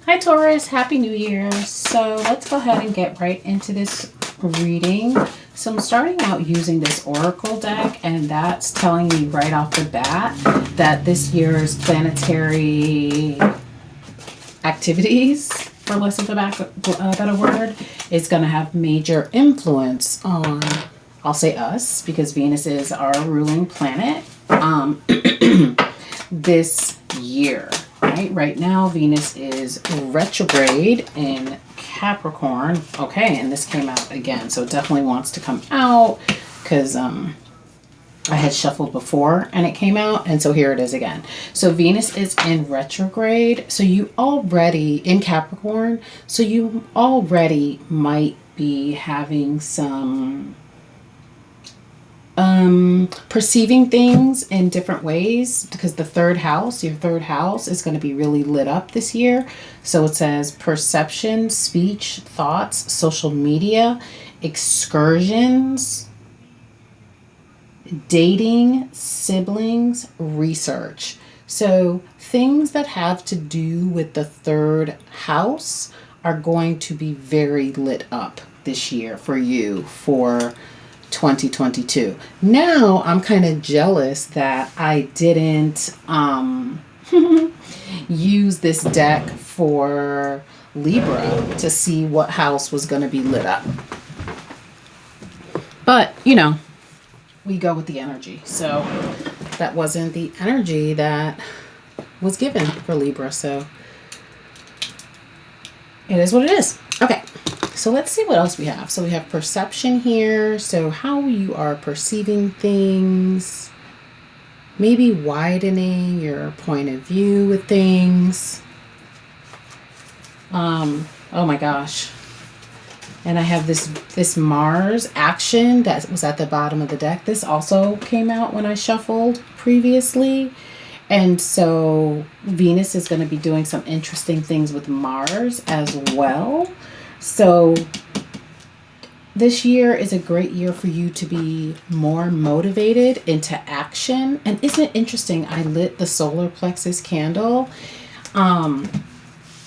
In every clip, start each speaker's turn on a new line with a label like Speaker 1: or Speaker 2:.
Speaker 1: Hi Taurus, Happy New Year. So let's go ahead and get right into this reading. So I'm starting out using this Oracle deck, and that's telling me right off the bat that this year's planetary activities, for less of a better word, is going to have major influence on, I'll say us, because Venus is our ruling planet, this year. Right now, Venus is retrograde in Capricorn. Okay, and this came out again, so it definitely wants to come out because I had shuffled before and it came out, and so here it is again. So Venus is in retrograde, so you already in Capricorn, so you already might be having some perceiving things in different ways, because the third house, your third house, is going to be really lit up this year. So it says perception, speech, thoughts, social media, excursions, dating, siblings, research. So things that have to do with the third house are going to be very lit up this year for you for 2022. Now I'm kind of jealous that I didn't use this deck for Libra to see what house was going to be lit up. But, you know, we go with the energy. So that wasn't the energy that was given for Libra. So it is what it is. Okay. So let's see what else we have. So we have perception here. So how you are perceiving things, maybe widening your point of view with things. Oh my gosh. And I have this Mars action that was at the bottom of the deck. This also came out when I shuffled previously. And so Venus is going to be doing some interesting things with Mars as well. So this year is a great year for you to be more motivated into action. And isn't it interesting? I lit the solar plexus candle. And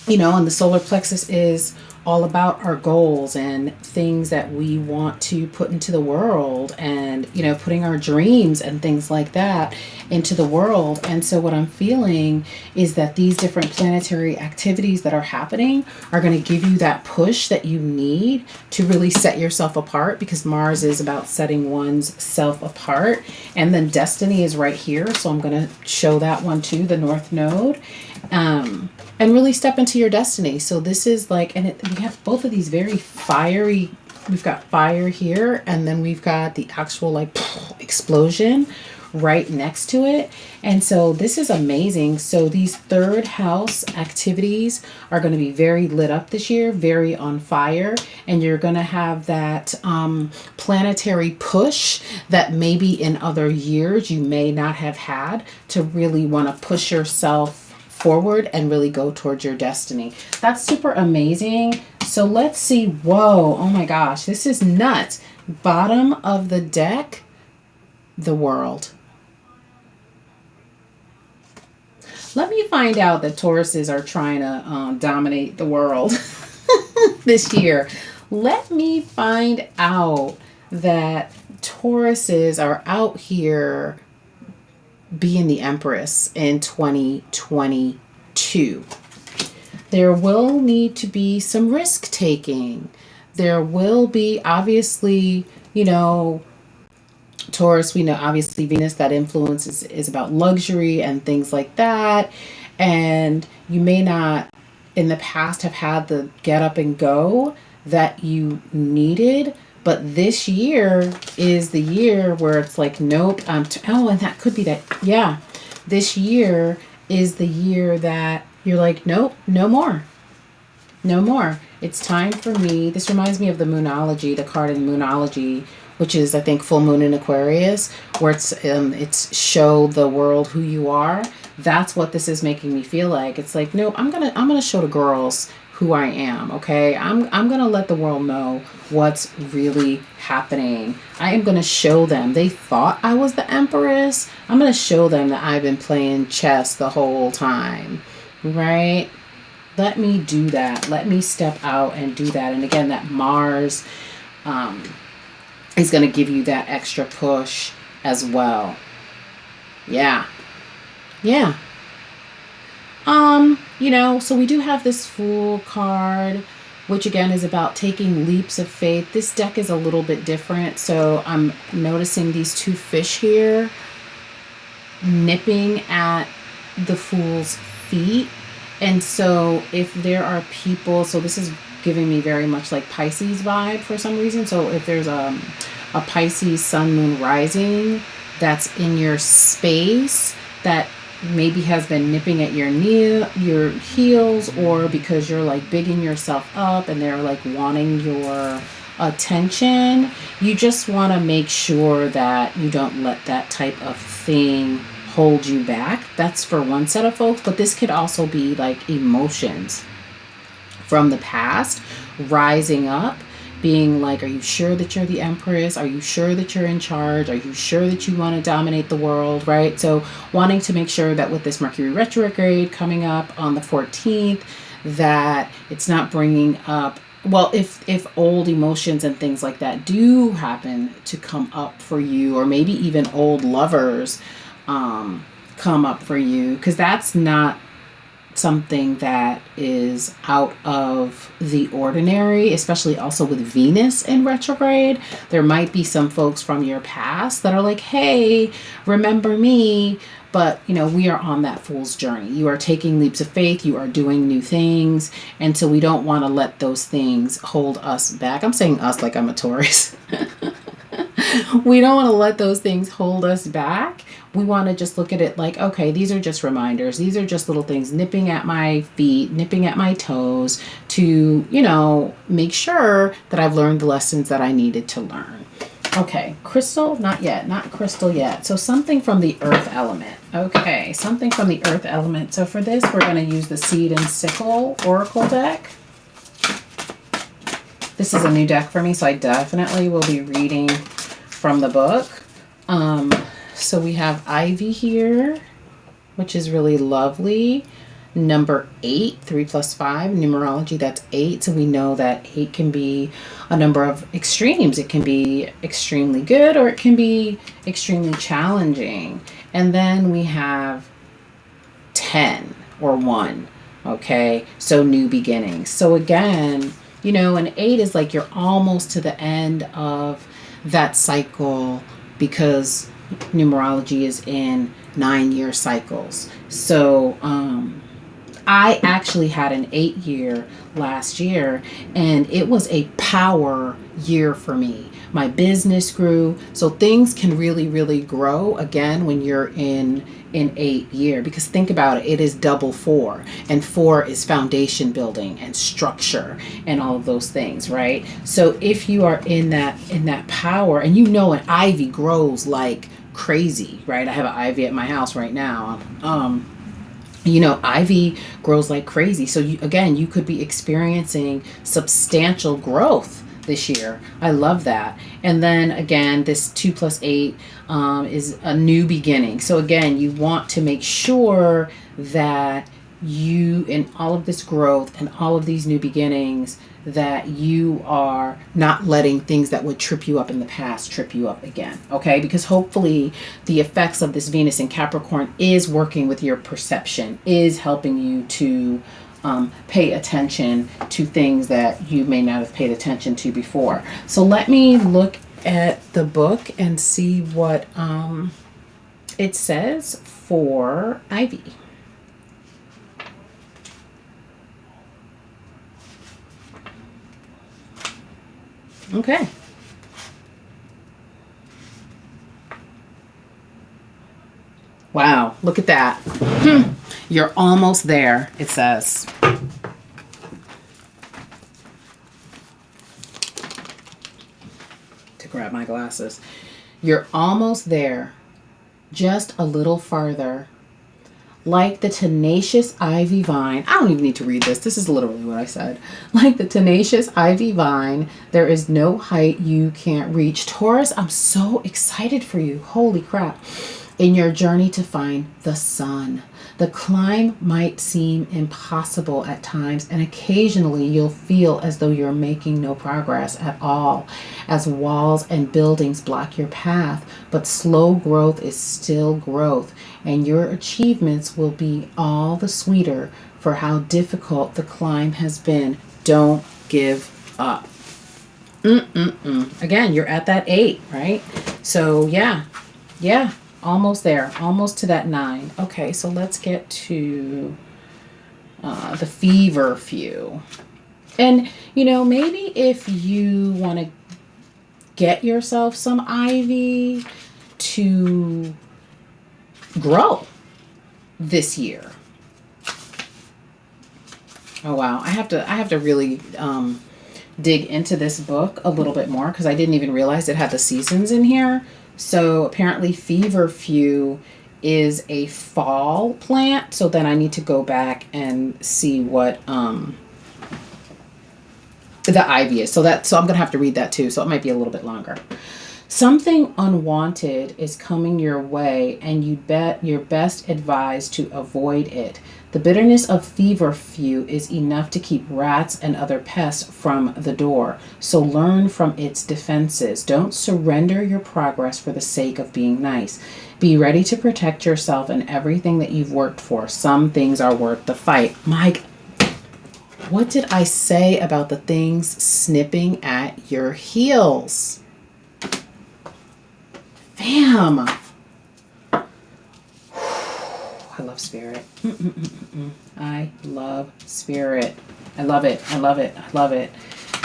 Speaker 1: the solar plexus is all about our goals and things that we want to put into the world, and, putting our dreams and things like that into the world. And so what I'm feeling is that these different planetary activities that are happening are going to give you that push that you need to really set yourself apart, because Mars is about setting one's self apart. And then destiny is right here. So I'm going to show that one too, the North Node. And really step into your destiny. So this is like, we have both of these very fiery, we've got fire here, and then we've got the actual explosion right next to it. And so this is amazing. So these third house activities are going to be very lit up this year, very on fire. And you're going to have that planetary push that maybe in other years you may not have had, to really want to push yourself forward and really go towards your destiny. That's super amazing. So let's see. Whoa, oh my gosh, this is nuts. Bottom of the deck, the world. Let me find out that Tauruses are trying to dominate the world this year. Let me find out that Tauruses are out here being the Empress in 2022. There will need to be some risk taking. There will be, obviously, Taurus, we know obviously Venus, that influence is about luxury and things like that. And you may not in the past have had the get up and go that you needed. But this year is the year where it's like, nope, and that could be that. Yeah, this year is the year that you're like, nope, no more. No more. It's time for me. This reminds me of the Moonology, the card in Moonology, which is, I think, full moon in Aquarius, where it's show the world who you are. That's what this is making me feel like. It's like, no, I'm gonna show the girls who I am, okay? I'm gonna let the world know what's really happening. I am gonna show them. They thought I was the Empress. I'm gonna show them that I've been playing chess the whole time, right? Let me do that. Let me step out and do that. And again, that Mars is going to give you that extra push as well. Yeah. Yeah. So we do have this Fool card, which again is about taking leaps of faith. This deck is a little bit different. So I'm noticing these two fish here nipping at the Fool's feet. And so if there are people, so this is giving me very much like Pisces vibe for some reason. So if there's a Pisces sun, moon, rising that's in your space that maybe has been nipping at your heels, or because you're like bigging yourself up and they're like wanting your attention, you just want to make sure that you don't let that type of thing hold you back. That's for one set of folks, but this could also be like emotions from the past rising up, being like, are you sure that you're the Empress? Are you sure that you're in charge? Are you sure that you want to dominate the world, right? So wanting to make sure that with this Mercury retrograde coming up on the 14th, that it's not bringing up, well, if old emotions and things like that do happen to come up for you, or maybe even old lovers come up for you, because that's not something that is out of the ordinary, especially also with Venus in retrograde. There might be some folks from your past that are like, hey, remember me? But, we are on that Fool's journey. You are taking leaps of faith. You are doing new things. And so we don't want to let those things hold us back. I'm saying us like I'm a Taurus. We don't want to let those things hold us back. We want to just look at it like, okay, these are just reminders. These are just little things nipping at my feet, nipping at my toes to, make sure that I've learned the lessons that I needed to learn. Okay, crystal, not yet, not crystal yet. So something from the earth element. Okay, something from the earth element. So for this, we're going to use the Seed and Sickle Oracle deck. This is a new deck for me, so I definitely will be reading from the book. So we have Ivy here, which is really lovely. Number 8, 3 plus 5, numerology, that's 8. So we know that 8 can be a number of extremes. It can be extremely good, or it can be extremely challenging. And then we have 10 or 1. Okay, so new beginnings. So again, an 8 is like you're almost to the end of that cycle, because numerology is in 9-year cycles. So I actually had an 8-year last year, and it was a power year for me. My business grew. So things can really, really grow again when you're in an 8-year, because think about it, it is double 4, and 4 is foundation building and structure and all of those things, right? So if you are in that power, and an ivy grows like crazy, right? I have an ivy at my house right now. Ivy grows like crazy. So you could be experiencing substantial growth this year. I love that. And then again, this 2 plus 8 is a new beginning. So again, you want to make sure that you, in all of this growth and all of these new beginnings, that you are not letting things that would trip you up in the past trip you up again. Okay? Because hopefully the effects of this Venus in Capricorn is working with your perception, is helping you to pay attention to things that you may not have paid attention to before. So let me look at the book and see what it says for Ivy. Okay. Wow, look at that. You're almost there, it says. To grab my glasses. You're almost there. Just a little farther. Like the tenacious ivy vine. I don't even need to read this. This is literally what I said. Like the tenacious ivy vine, there is no height you can't reach. Taurus, I'm so excited for you. Holy crap. In your journey to find the sun. The climb might seem impossible at times, and occasionally you'll feel as though you're making no progress at all, as walls and buildings block your path. But slow growth is still growth, and your achievements will be all the sweeter for how difficult the climb has been. Don't give up. Again, you're at that 8, right? So yeah, almost there, almost to that 9. Okay, so let's get to the feverfew. And, maybe if you want to get yourself some ivy to grow this year. Oh, wow. I have to really dig into this book a little bit more, because I didn't even realize it had the seasons in here. So apparently feverfew is a fall plant. So then I need to go back and see what the ivy is. So I'm going to have to read that too. So it might be a little bit longer. Something unwanted is coming your way, and you're best advised to avoid it. The bitterness of feverfew is enough to keep rats and other pests from the door. So learn from its defenses. Don't surrender your progress for the sake of being nice. Be ready to protect yourself and everything that you've worked for. Some things are worth the fight. Mike, what did I say about the things snipping at your heels? Fam. I love spirit. I love spirit. I love it. I love it. I love it.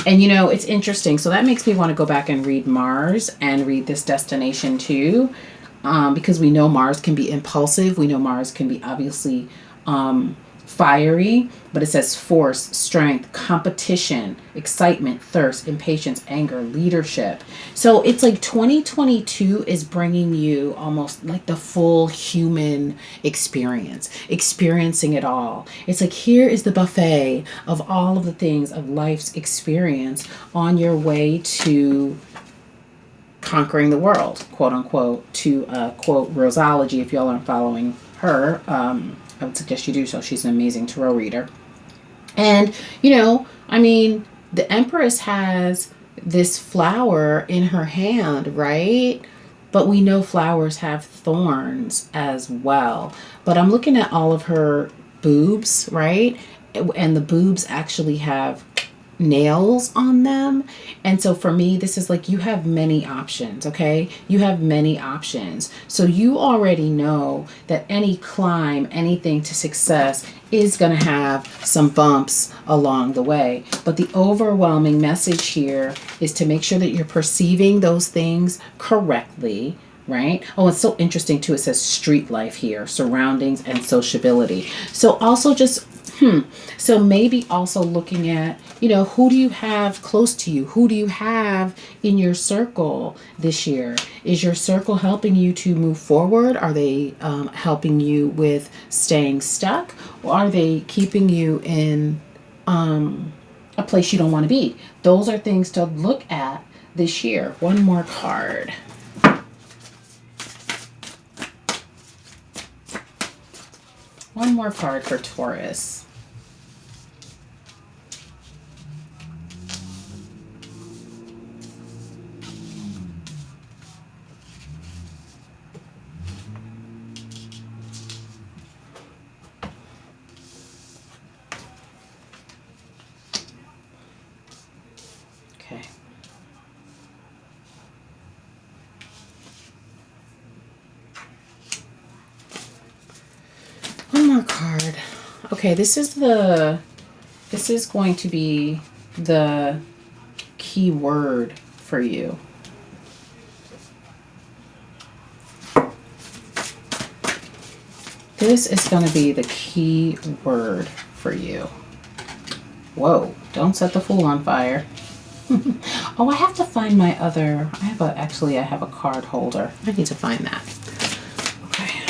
Speaker 1: And it's interesting. So that makes me want to go back and read Mars and read this destination too. Because we know Mars can be impulsive. We know Mars can be obviously fiery, but it says force, strength, competition, excitement, thirst, impatience, anger, leadership. So it's like 2022 is bringing you almost like the full human experience, experiencing it all. It's like, here is the buffet of all of the things of life's experience on your way to conquering the world, quote unquote, to quote Rosology, if y'all aren't following her. I would suggest you do so. She's an amazing tarot reader. And, the Empress has this flower in her hand, right? But we know flowers have thorns as well. But I'm looking at all of her boobs, right? And the boobs actually have nails on them. And so for me, this is like, you have many options, okay? You have many options. So you already know that any climb, anything to success is going to have some bumps along the way. But the overwhelming message here is to make sure that you're perceiving those things correctly, right? Oh, it's so interesting too. It says street life here, surroundings and sociability. So also just so maybe also looking at, who do you have close to you? Who do you have in your circle this year? Is your circle helping you to move forward? Are they helping you with staying stuck? Or are they keeping you in a place you don't want to be? Those are things to look at this year. One more card. One more card for Taurus. Okay. One more card. Okay, this is going to be the key word for you. This is going to be the key word for you. Whoa, don't set the fool on fire. Oh, I have to find my other, I have a card holder. I need to find that. Okay.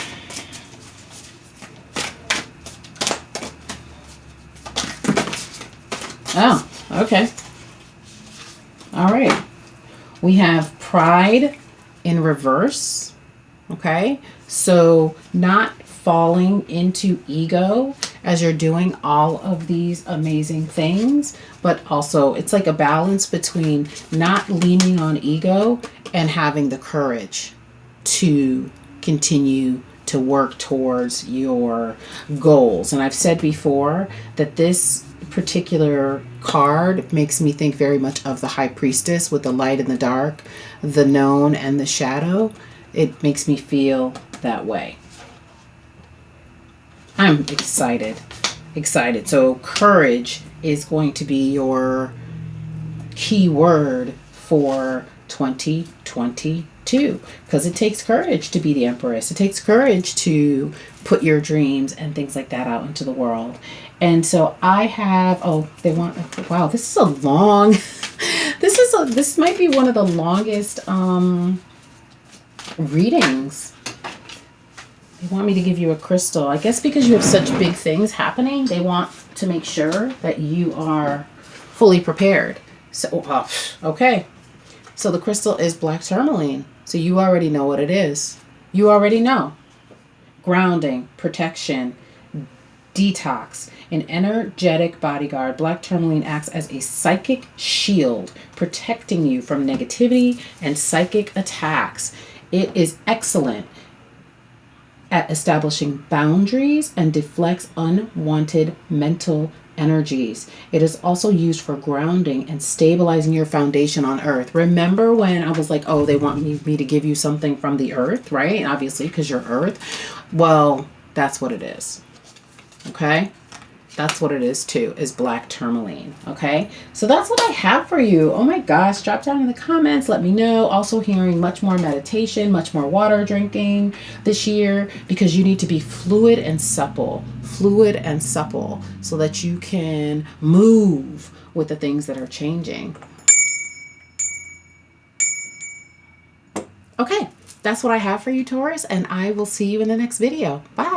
Speaker 1: Oh, okay. All right. We have pride in reverse, Okay, so not falling into ego as you're doing all of these amazing things, but also it's like a balance between not leaning on ego and having the courage to continue to work towards your goals. And I've said before that this particular card makes me think very much of the High Priestess with the light and the dark, the known and the shadow. It makes me feel that way. I'm excited. Excited. So courage is going to be your key word for 2022, because it takes courage to be the Empress. It takes courage to put your dreams and things like that out into the world. And so I have, wow, this is a long, this might be one of the longest readings. They want me to give you a crystal. I guess because you have such big things happening, they want to make sure that you are fully prepared. So, okay. So the crystal is black tourmaline. So you already know what it is. You already know. Grounding, protection, detox, an energetic bodyguard. Black tourmaline acts as a psychic shield, protecting you from negativity and psychic attacks. It is excellent at establishing boundaries and deflects unwanted mental energies. It is also used for grounding and stabilizing your foundation on earth. Remember when I was like, oh, they want me to give you something from the earth, right? Obviously, because you're earth. Well, that's what it is. Okay? That's what it is too, is black tourmaline. Okay? So that's what I have for you. Oh my gosh, drop down in the comments. Let me know. Also hearing much more meditation, much more water drinking this year, because you need to be fluid and supple. Fluid and supple so that you can move with the things that are changing. Okay, that's what I have for you, Taurus, and I will see you in the next video. Bye.